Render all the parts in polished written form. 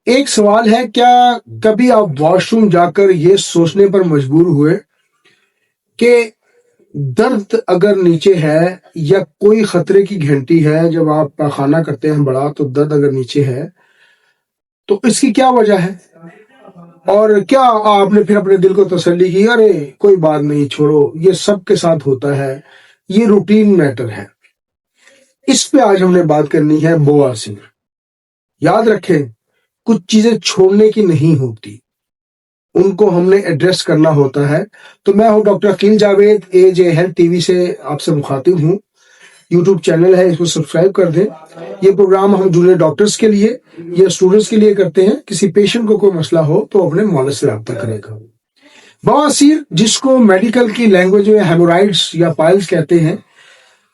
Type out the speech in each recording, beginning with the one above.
ایک سوال ہے، کیا کبھی آپ واش روم جا کر یہ سوچنے پر مجبور ہوئے کہ درد اگر نیچے ہے یا کوئی خطرے کی گھنٹی ہے؟ جب آپ پاخانہ کرتے ہیں بڑا تو درد اگر نیچے ہے تو اس کی کیا وجہ ہے؟ اور کیا آپ نے پھر اپنے دل کو تسلی کی، ارے کوئی بات نہیں، چھوڑو، یہ سب کے ساتھ ہوتا ہے، یہ روٹین میٹر ہے؟ اس پہ آج ہم نے بات کرنی ہے بواسیر۔ یاد رکھیں، کچھ چیزیں چھوڑنے کی نہیں ہوتی، ان کو ہم نے ایڈریس کرنا ہوتا ہے۔ تو میں ہوں doctor Aqeel Javed, H A health T V سے آپ سے مخاطب ہوں۔ یوٹیوب چینل ہے، اس کو سبسکرائب کر دیں۔ یہ پروگرام ہم جونیئر ڈاکٹرز کے لیے یا اسٹوڈنٹس کے لیے کرتے ہیں۔ کسی پیشنٹ کو کوئی مسئلہ ہو تو اپنے مالج سے رابطہ کرے گا۔ بواسیر، جس کو میڈیکل کی لینگویج میں ہیمورائڈز یا پائلز کہتے ہیں،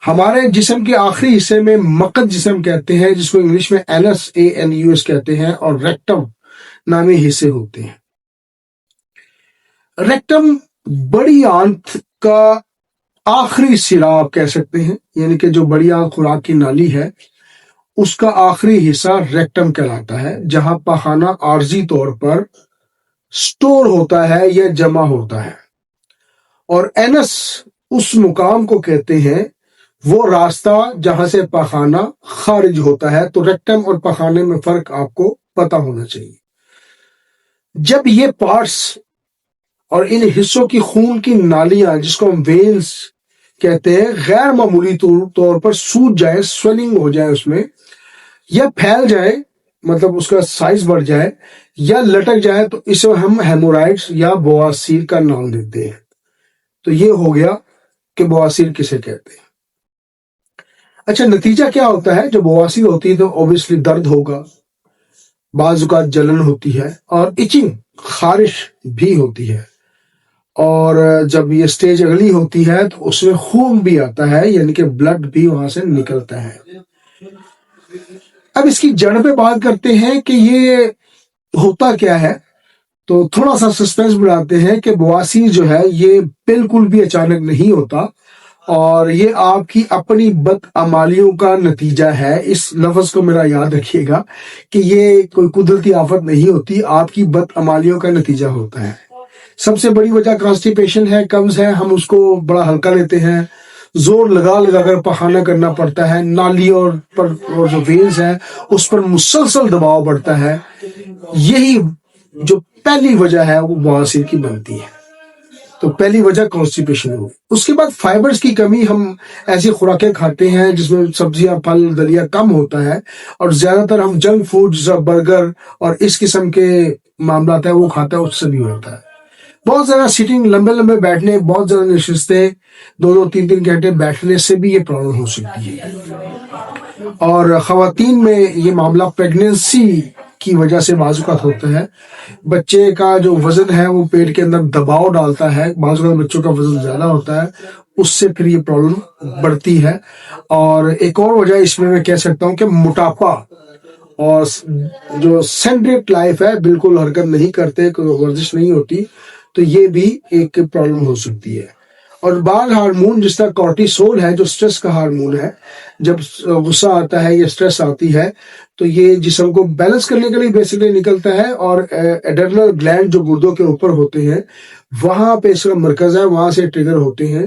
ہمارے جسم کے آخری حصے میں مقد جسم کہتے ہیں، جس کو انگلش میں اینس ANUS کہتے ہیں، اور ریکٹم نامی حصے ہوتے ہیں۔ ریکٹم بڑی آنت کا آخری سرا آپ کہہ سکتے ہیں، یعنی کہ جو بڑی آنت خوراک کی نالی ہے اس کا آخری حصہ ریکٹم کہلاتا ہے، جہاں پاخانہ عارضی طور پر سٹور ہوتا ہے یا جمع ہوتا ہے۔ اور اینس اس مقام کو کہتے ہیں، وہ راستہ جہاں سے پاخانہ خارج ہوتا ہے۔ تو ریکٹم اور پاخانے میں فرق آپ کو پتہ ہونا چاہیے۔ جب یہ پارٹس اور ان حصوں کی خون کی نالیاں، جس کو ہم وینز کہتے ہیں، غیر معمولی طور پر سوج جائے، سویلنگ ہو جائے اس میں، یا پھیل جائے، مطلب اس کا سائز بڑھ جائے یا لٹک جائے، تو اسے ہم ہیمورائڈز یا بواسیر کا نام دیتے ہیں۔ تو یہ ہو گیا کہ بواسیر کسے کہتے ہیں۔ اچھا، نتیجہ کیا ہوتا ہے؟ جب بواسیر ہوتی ہے تو اوبیسلی درد ہوگا، بعض اوقات جلن ہوتی ہے، اور ایچنگ، خارش بھی ہوتی ہے۔ اور جب یہ سٹیج اگلی ہوتی ہے تو اس میں خون بھی آتا ہے، یعنی کہ بلڈ بھی وہاں سے نکلتا ہے۔ اب اس کی جڑ پہ بات کرتے ہیں کہ یہ ہوتا کیا ہے، تو تھوڑا سا سسپینس بڑھاتے ہیں کہ بواسیر جو ہے یہ بالکل بھی اچانک نہیں ہوتا، اور یہ آپ کی اپنی بدعمالیوں کا نتیجہ ہے۔ اس لفظ کو میرا یاد رکھیے گا کہ یہ کوئی قدرتی آفت نہیں ہوتی، آپ کی بدعمالیوں کا نتیجہ ہوتا ہے۔ سب سے بڑی وجہ کانسٹیپیشن ہے، قبض ہے، ہم اس کو بڑا ہلکا لیتے ہیں، زور لگا لگا کر پخانہ کرنا پڑتا ہے، نالی اور جو وینز ہے اس پر مسلسل دباؤ پڑتا ہے۔ یہی جو پہلی وجہ ہے وہ بواسیر کی بنتی ہے۔ تو پہلی وجہ کانسٹیپیشن ہوگی۔ اس کے بعد فائبرز کی کمی، ہم ایسی خوراکیں کھاتے ہیں جس میں سبزیاں، پھل، دلیا کم ہوتا ہے، اور زیادہ تر ہم جنک فوڈ، برگر اور اس قسم کے معاملات ہیں وہ کھاتے ہیں، اس سے بھی ہوتا ہے۔ بہت زیادہ سیٹنگ، لمبے لمبے بیٹھنے، بہت زیادہ نشستیں، 2-3 گھنٹے بیٹھنے سے بھی یہ پرابلم ہو سکتی ہے۔ اور خواتین میں یہ معاملہ پیگننسی کی وجہ سے بعض اوقات ہوتا ہے۔ بچے کا جو وزن ہے وہ پیٹ کے اندر دباؤ ڈالتا ہے، بعض اوقات بچوں کا وزن زیادہ ہوتا ہے، اس سے پھر یہ پرابلم بڑھتی ہے۔ اور ایک اور وجہ اس میں کہہ سکتا ہوں کہ موٹاپا، اور جو سینٹرک لائف ہے، بالکل حرکت نہیں کرتے، کوئی ورزش نہیں ہوتی، تو یہ بھی ایک پرابلم ہو سکتی ہے۔ اور بعض ہارمون جس طرح کورٹیسول ہے، جو سٹریس کا ہارمون ہے، جب غصہ آتا ہے یا سٹریس آتی ہے تو یہ جسم کو بیلنس کرنے کے لیے بیسیکلی نکلتا ہے، اور ایڈرنل گلینڈ جو گردوں کے اوپر ہوتے ہیں وہاں پہ اس کا مرکز ہے، وہاں سے ٹریگر ہوتے ہیں۔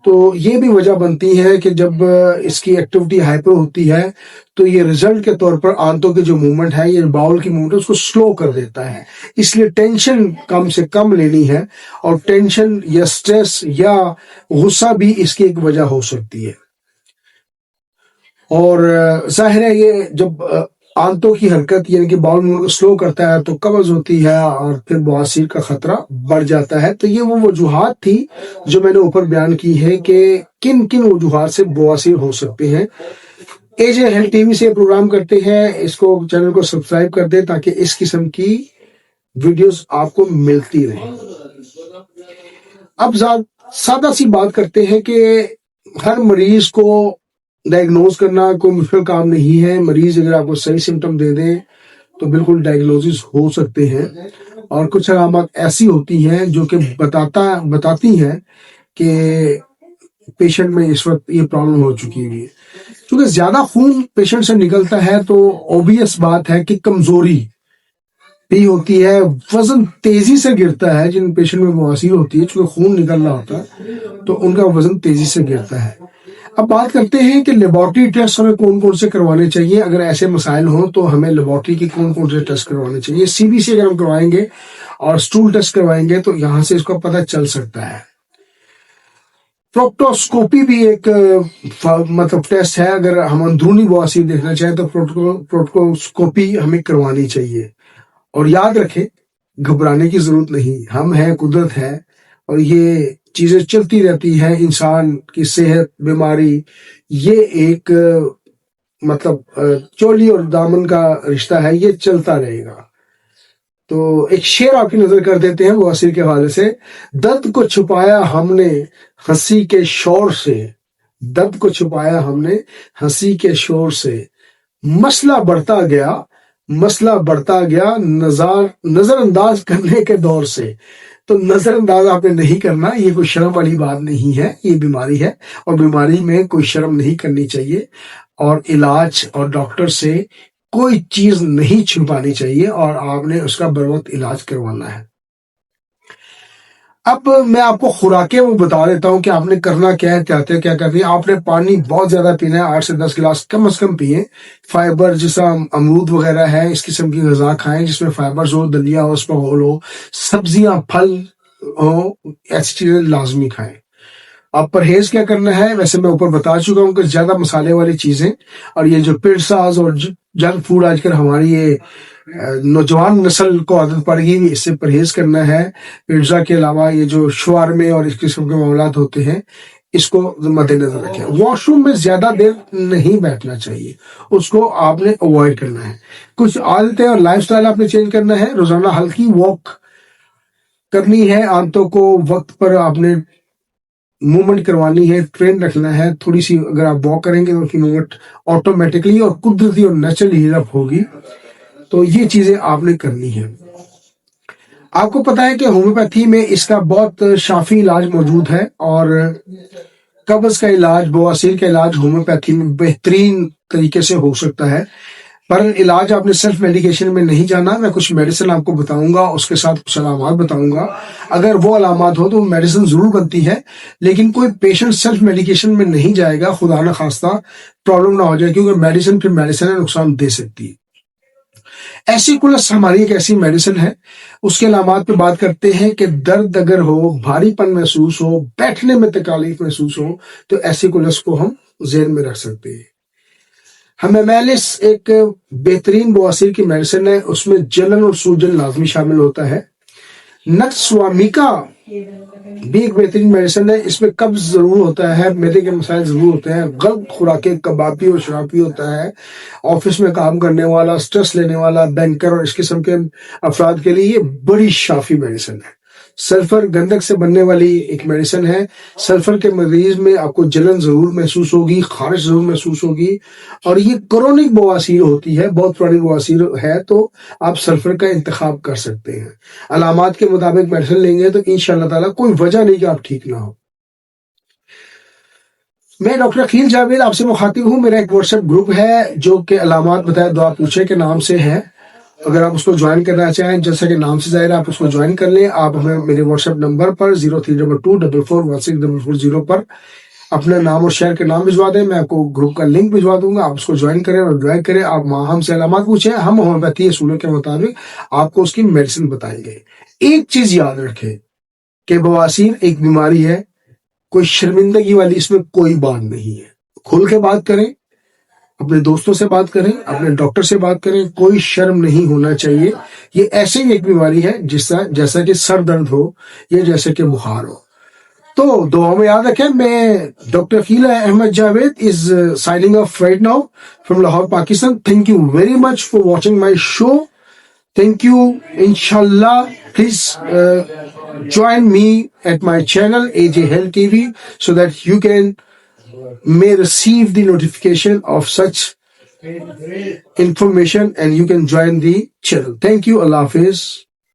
تو یہ بھی وجہ بنتی ہے کہ جب اس کی ایکٹیویٹی ہائپر ہوتی ہے تو یہ ریزلٹ کے طور پر آنتوں کی جو موومنٹ ہے، یہ باؤل کی موومنٹ ہے، اس کو سلو کر دیتا ہے۔ اس لیے ٹینشن کم سے کم لینی ہے، اور ٹینشن یا سٹریس یا غصہ بھی اس کی ایک وجہ ہو سکتی ہے۔ اور ظاہر ہے یہ جب آنتوں کی حرکت یعنی کہ باؤل موومنٹ کو سلو کرتا ہے تو قبض ہوتی ہے، اور پھر بواسیر کا خطرہ بڑھ جاتا ہے۔ تو یہ وہ وجوہات تھی جو میں نے اوپر بیان کی ہے کہ کن کن وجوہات سے بواسیر ہو سکتے ہیں۔ H A health T V سے پروگرام کرتے ہیں، اس کو چینل کو سبسکرائب کر دیں تاکہ اس قسم کی ویڈیوز آپ کو ملتی رہیں۔ اب سادہ سی بات کرتے ہیں کہ ہر مریض کو ڈائگنوز کرنا کوئی مشکل کام نہیں ہے۔ مریض اگر آپ کو صحیح سمٹم دے دیں تو بالکل ڈائگنوزز ہو سکتے ہیں، اور کچھ علامات ایسی ہوتی ہیں جو کہ بتاتی ہیں کہ پیشنٹ میں اس وقت یہ پرابلم ہو چکی ہے۔ کیونکہ زیادہ خون پیشنٹ سے نکلتا ہے تو اوبیس بات ہے کہ کمزوری بھی ہوتی ہے, وزن تیزی سے گرتا ہے. جن پیشنٹ میں بواسیر ہوتی ہے چونکہ خون نکل رہا ہوتا ہے تو ان کا وزن تیزی سے گرتا ہے. اب بات کرتے ہیں کہ لیبارٹری ٹیسٹ ہمیں کون کون سے کروانے چاہیے. اگر ایسے مسائل ہوں تو ہمیں لیبارٹری کے کون کون سے ٹیسٹ کروانے چاہیے. سی بی سی اگر ہم کروائیں گے اور سٹول ٹیسٹ کروائیں گے تو یہاں سے اس کا پتہ چل سکتا ہے. پروکٹوسکوپی بھی ایک مطلب ٹیسٹ ہے. اگر ہم اندرونی بواسیر دیکھنا چاہیں تو پروکٹوسکوپی ہمیں کروانی چاہیے. اور یاد رکھیں, گھبرانے کی ضرورت نہیں, ہم ہیں, قدرت ہے, اور یہ چیزیں چلتی رہتی ہیں. انسان کی صحت, بیماری, یہ ایک مطلب چولی اور دامن کا رشتہ ہے, یہ چلتا رہے گا. تو ایک شعر آپ کی نظر کر دیتے ہیں بواسیر کے حوالے سے. درد کو چھپایا ہم نے ہنسی کے شور سے, درد کو چھپایا ہم نے ہنسی کے شور سے, مسئلہ بڑھتا گیا, مسئلہ بڑھتا گیا نظر انداز کرنے کے دور سے. تو نظر انداز آپ نے نہیں کرنا, یہ کوئی شرم والی بات نہیں ہے, یہ بیماری ہے اور بیماری میں کوئی شرم نہیں کرنی چاہیے. اور علاج اور ڈاکٹر سے کوئی چیز نہیں چھپانی چاہیے اور آپ نے اس کا بر وقت علاج کروانا ہے. اب میں آپ کو خوراکیں وہ بتا دیتا ہوں کہ آپ نے کرنا کیا ہے, کیا کرنی ہے. آپ نے پانی بہت زیادہ پینا ہے, 8 سے 10 گلاس کم از کم پیئیں. فائبر جیسا امرود وغیرہ ہے, اس قسم کی غذا کھائیں جس میں فائبرز ہو, دلیا ہو, اس میں ہول ہو, سبزیاں پھل ہو, ایسی چیزیں لازمی کھائیں. آپ پرہیز کیا کرنا ہے, ویسے میں اوپر بتا چکا ہوں کہ زیادہ مسالے والی چیزیں اور یہ جو پیزاز اور جنک فوڈ آج کل ہماری یہ نوجوان نسل کو عادت پڑ گئی, اس سے پرہیز کرنا ہے. پیزا کے علاوہ یہ جو شوارمے اور اس قسم کے معاملات ہوتے ہیں اس کو مد نظر رکھیں. واش روم میں زیادہ دیر نہیں بیٹھنا چاہیے, اس کو آپ نے اوائڈ کرنا ہے. کچھ عادتیں اور لائف سٹائل آپ نے چینج کرنا ہے. روزانہ ہلکی واک کرنی ہے, آنتوں کو وقت پر آپ نے موومنٹ کروانی ہے, ٹرین رکھنا ہے. تھوڑی سی اگر آپ واک کریں گے تو ان کی موومنٹ آٹومیٹکلی اور قدرتی اور نیچرلی ہیل اپ ہوگی. تو یہ چیزیں آپ نے کرنی ہے. آپ کو پتا ہے کہ ہومیوپیتھی میں اس کا بہت شافی علاج موجود ہے, اور قبض کا علاج, بواسیر کا علاج ہومیوپیتھی میں بہترین طریقے سے ہو سکتا ہے. پر علاج آپ نے سیلف میڈیکیشن میں نہیں جانا. میں کچھ میڈیسن آپ کو بتاؤں گا, اس کے ساتھ کچھ علامات بتاؤں گا. اگر وہ علامات ہو تو وہ میڈیسن ضرور بنتی ہے, لیکن کوئی پیشنٹ سیلف میڈیکیشن میں نہیں جائے گا, خدا نہ خواستہ پرابلم نہ ہو جائے, کیونکہ میڈیسن پھر میڈیسن ہے, نقصان دے سکتی ہے. ایسیکولس ہماری ایک ایسی میڈیسن ہے. اس کے علامات پہ بات کرتے ہیں کہ درد اگر ہو, بھاری پن محسوس ہو, بیٹھنے میں تکلیف محسوس ہو, تو ایسیکولس کو ہم ذہن میں رکھ سکتے ہیں. ہمیمیلس ایک بہترین بواسیر کی میڈیسن ہے, اس میں جلن اور سوجن لازمی شامل ہوتا ہے. نٹسوامیکا بھی ایک بہترین میڈیسن ہے, اس میں قبض ضرور ہوتا ہے, معدے کے مسائل ضرور ہوتے ہیں, غلط خوراکیں, کبابی اور شرابی ہوتا ہے, آفس میں کام کرنے والا, سٹریس لینے والا, بینکر اور اس قسم کے افراد کے لیے یہ بڑی شافی میڈیسن ہے. سلفر گندک سے بننے والی ایک میڈیسن ہے. سلفر کے مریض میں آپ کو جلن ضرور محسوس ہوگی, خارش ضرور محسوس ہوگی, اور یہ کرونک بواسیر ہوتی ہے, بہت پرانی بواسیر ہے, تو آپ سلفر کا انتخاب کر سکتے ہیں. علامات کے مطابق میڈیسن لیں گے تو انشاءاللہ تعالیٰ کوئی وجہ نہیں کہ آپ ٹھیک نہ ہو. میں ڈاکٹر عقیل جاوید آپ سے مخاطب ہوں. میرا ایک واٹس ایپ گروپ ہے جو کہ علامات بتائے دعا پوچھے کے نام سے ہے. اگر آپ اس کو جوائن کرنا چاہیں, جیسا کہ نام سے ظاہر ہے, آپ اس کو جوائن کر لیں. آپ ہمیں میرے واٹس ایپ نمبر پر 0322441644 پر اپنا نام اور شہر کے نام بھجوا دیں. میں آپ کو گروپ کا لنک بھجوا دوں گا, آپ اس کو جوائن کریں اور جوائن کریں. آپ ہم سے علامات پوچھیں, ہم ہومیوپیتھی اصولوں کے مطابق آپ کو اس کی میڈیسن بتائیں گے. ایک چیز یاد رکھیں کہ بواسیر ایک بیماری ہے, کوئی شرمندگی والی اس میں کوئی بات نہیں ہے. کھل کے بات کریں, اپنے دوستوں سے بات کریں, اپنے ڈاکٹر سے بات کریں, کوئی شرم نہیں ہونا چاہیے. یہ ایسے ہی ایک بیماری ہے جیسا کہ سر درد ہو یا جیسے کہ بخار ہو. تو دعا میں یاد رکھیں. میں doctor Aqeel Ahmad Javed is signing off right now from Lahore, Pakistan. Thank you very much for watching my show. Thank you. Inshallah, please join me at my channel AJ Health TV so that you may receive the notification of such information and you can join the channel. Thank you. Allah Hafiz.